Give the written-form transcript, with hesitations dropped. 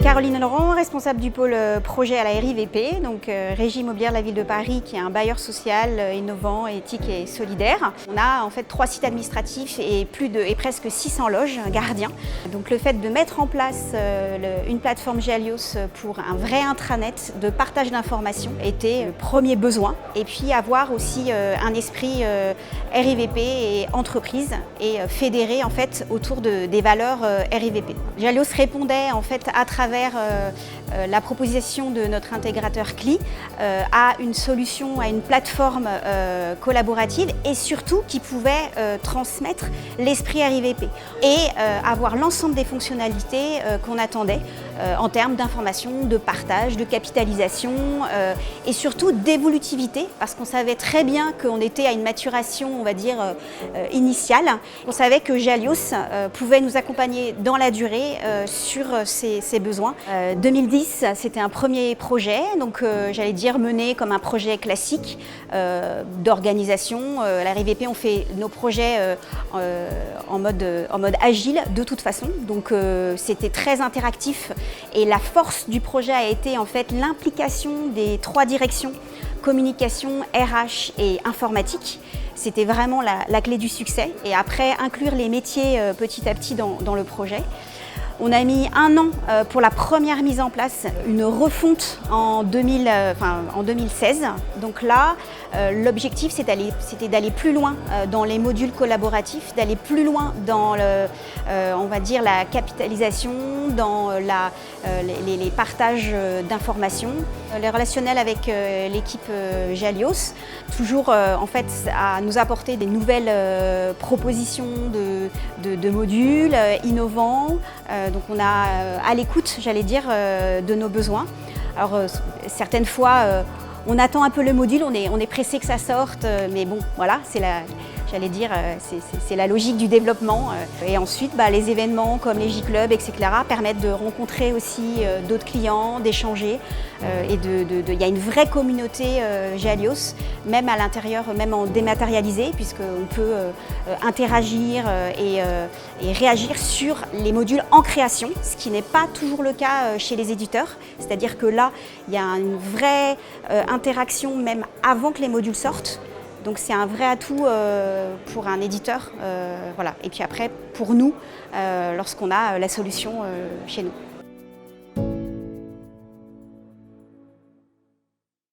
Caroline Laurent, responsable du pôle projet à la RIVP, donc Régie Immobilière de la Ville de Paris, qui est un bailleur social innovant, éthique et solidaire. On a en fait 3 sites administratifs et presque 600 loges gardiens. Donc le fait de mettre en place une plateforme Gealios pour un vrai intranet de partage d'informations était le premier besoin. Et puis avoir aussi un esprit RIVP et entreprise et fédéré en fait autour des valeurs RIVP. Gealios répondait en fait à travers la proposition de notre intégrateur CLI à une solution, à une plateforme collaborative et surtout qui pouvait transmettre l'esprit RIVP et avoir l'ensemble des fonctionnalités qu'on attendait en termes d'information, de partage, de capitalisation et surtout d'évolutivité, parce qu'on savait très bien qu'on était à une maturation, on va dire, initiale. On savait que Gealios pouvait nous accompagner dans la durée sur ces besoins. 2010, c'était un premier projet, donc j'allais dire mené comme un projet classique d'organisation. À la RIVP, on fait nos projets en mode agile de toute façon, donc c'était très interactif. Et la force du projet a été en fait l'implication des 3 directions, communication, RH et informatique. C'était vraiment la clé du succès. Et après, inclure les métiers petit à petit dans le projet. On a mis 1 an pour la première mise en place, une refonte en 2016. Donc là, l'objectif c'était d'aller plus loin dans les modules collaboratifs, d'aller plus loin dans on va dire la capitalisation, dans les partages d'informations, les relationnels avec l'équipe Gealios, toujours en fait à nous apporter des nouvelles propositions de modules innovants. Donc on a à l'écoute, j'allais dire, de nos besoins. Alors certaines fois, on attend un peu le module, on est pressé que ça sorte, mais bon, voilà, j'allais dire, c'est la logique du développement. Et ensuite, les événements comme les J-Clubs, etc. permettent de rencontrer aussi d'autres clients, d'échanger. Il y a une vraie communauté Gealios, même à l'intérieur, même en dématérialisé, puisqu'on peut interagir et réagir sur les modules en création, ce qui n'est pas toujours le cas chez les éditeurs. C'est-à-dire que là, il y a une vraie interaction même avant que les modules sortent. Donc c'est un vrai atout pour un éditeur, voilà. Et puis après, pour nous, lorsqu'on a la solution chez nous.